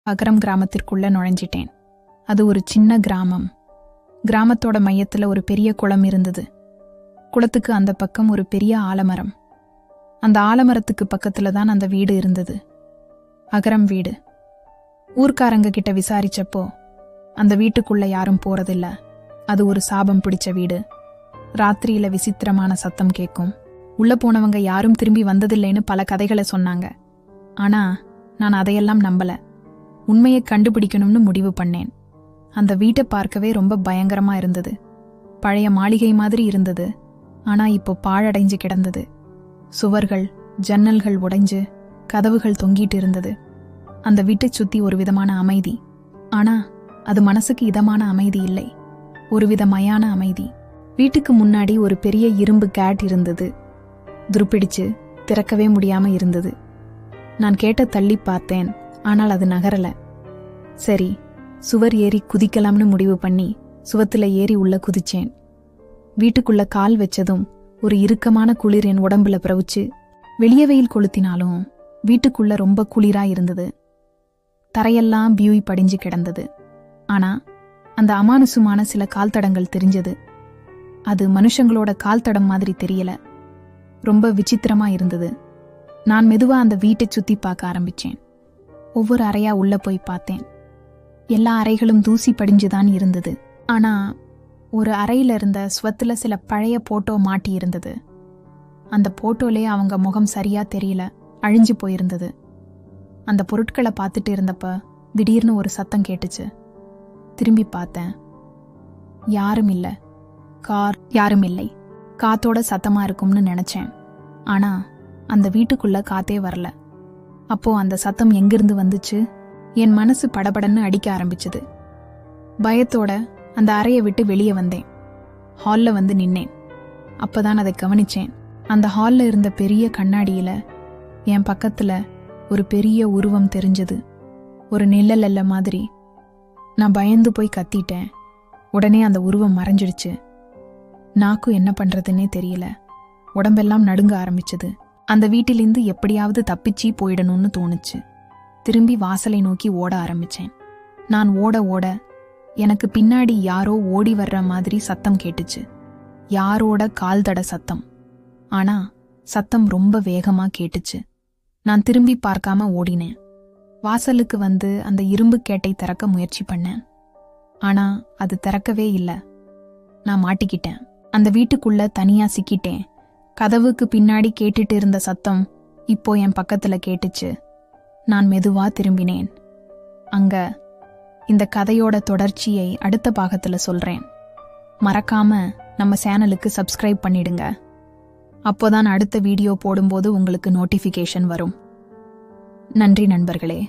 அகரம் கிராமத்திற்குள்ள நுழைஞ்சிட்டேன். அது ஒரு சின்ன கிராமம். கிராமத்தோட மையத்துல ஒரு பெரிய குளம் இருந்தது. குளத்துக்கு அந்த பக்கம் ஒரு பெரிய ஆலமரம். அந்த ஆலமரத்துக்கு பக்கத்துல தான் அந்த வீடு இருந்தது. அகரம் வீடு. ஊர்க்காரங்க கிட்ட விசாரிச்சப்போ அந்த வீட்டுக்குள்ள யாரும் போறதில்ல. அது ஒரு சாபம் பிடிச்ச வீடு. ராத்திரியில விசித்திரமான சத்தம் கேட்கும். உள்ள போனவங்க யாரும் திரும்பி வந்ததில்லைன்னு பல கதைகளை சொன்னாங்க. ஆனா நான் அதையெல்லாம் நம்பல. உண்மையை கண்டுபிடிக்கணும்னு முடிவு பண்ணேன். அந்த வீட்டை பார்க்கவே ரொம்ப பயங்கரமா இருந்தது. பழைய மாளிகை மாதிரி இருந்தது. ஆனா இப்போ பாழடைஞ்சு கிடந்தது. சுவர்கள், ஜன்னல்கள் உடைஞ்சு, கதவுகள் தொங்கிட்டு இருந்தது. அந்த வீட்டை சுத்தி ஒரு விதமான அமைதி. ஆனா அது மனசுக்கு இதமான அமைதி இல்லை, ஒரு விதமயான அமைதி. வீட்டுக்கு முன்னாடி ஒரு பெரிய இரும்பு கேட் இருந்தது. துருப்பிடிச்சு திறக்கவே முடியாம இருந்தது. நான் கேட்ட தள்ளி பார்த்தேன், ஆனால் அது நகரல. சரி, சுவர் ஏறி குதிக்கலாம்னு முடிவு பண்ணி சுவத்துல ஏறி உள்ள குதிச்சேன். வீட்டுக்குள்ள கால் வச்சதும் ஒரு இறுக்கமான குளிர் என் உடம்புல பிரவுச்சு. வெளியே வெயில் கொளுத்தினாலும் வீட்டுக்குள்ள ரொம்ப குளிரா இருந்தது. தரையெல்லாம் பியூய் படிஞ்சு கிடந்தது. ஆனா அந்த அமானுஷமான சில கால் தடங்கள் தெரிஞ்சது. அது மனுஷங்களோட கால் தடம் மாதிரி தெரியல, ரொம்ப விசித்திரமா இருந்தது. நான் மெதுவா அந்த வீட்டை சுத்தி பார்க்க ஆரம்பிச்சேன். ஒவ்வொரு அறையா உள்ள போய் பார்த்தேன். எல்லா அறைகளும் தூசி படிஞ்சுதான் இருந்தது. ஆனா ஒரு அறையில இருந்த ஸ்வத்துல சில பழைய போட்டோ மாட்டி இருந்தது. அந்த போட்டோலே அவங்க முகம் சரியா தெரியல, அழிஞ்சு போயிருந்தது. அந்த பொருட்களை பார்த்துட்டு இருந்தப்ப திடீர்னு ஒரு சத்தம் கேட்டுச்சு. திரும்பி பார்த்தேன். யாரும் இல்ல. யாரும் இல்லை. காத்தோட சத்தமா இருக்கும்னு நினைச்சேன். ஆனா அந்த வீட்டுக்குள்ள காத்தே வரல. அப்போ அந்த சத்தம் எங்கிருந்து வந்துச்சு? என் மனசு படபடன்னு அடிக்க ஆரம்பிச்சது. பயத்தோட அந்த அறையை விட்டு வெளியே வந்தேன். ஹால்ல வந்து நின்னேன். அப்பதான் அதை கவனிச்சேன். அந்த ஹால்ல இருந்த பெரிய கண்ணாடியில என் பக்கத்துல ஒரு பெரிய உருவம் தெரிஞ்சது. ஒரு நிழல் மாதிரி. நான் பயந்து போய் கத்திட்டேன். உடனே அந்த உருவம் மறைஞ்சிடுச்சு. நாக்கு என்ன பண்றதுன்னே தெரியல. உடம்பெல்லாம் நடுங்க ஆரம்பிச்சது. அந்த வீட்டிலிருந்து எப்படியாவது தப்பிச்சு போயிடணும்னு தோணுச்சு. திரும்பி வாசலை நோக்கி ஓட ஆரம்பிச்சேன். நான் ஓட ஓட எனக்கு பின்னாடி யாரோ ஓடி வர்ற மாதிரி சத்தம் கேட்டுச்சு. யாரோட கால் தட சத்தம். ஆனா சத்தம் ரொம்ப வேகமா கேட்டுச்சு. நான் திரும்பி பார்க்காம ஓடினேன். வாசலுக்கு வந்து அந்த இரும்பு கேட்டை திறக்க முயற்சி பண்ணேன். ஆனா அது திறக்கவே இல்லை. நான் மாட்டிக்கிட்டேன். அந்த வீட்டுக்குள்ள தனியா சிக்கிட்டேன். கதவுக்கு பின்னாடி கேட்டுட்டு இருந்த சத்தம் இப்போ என் பக்கத்துல கேட்டுச்சு. நான் மெதுவா திரும்பினேன். அங்க இந்த கதையோட தொடர்ச்சியை அடுத்த பாகத்துல சொல்றேன். மறக்காம நம்ம சேனலுக்கு சப்ஸ்கிரைப் பண்ணிடுங்க. அப்போதான் அடுத்த வீடியோ போடும்போது உங்களுக்கு நோட்டிஃபிகேஷன் வரும். நன்றி நண்பர்களே.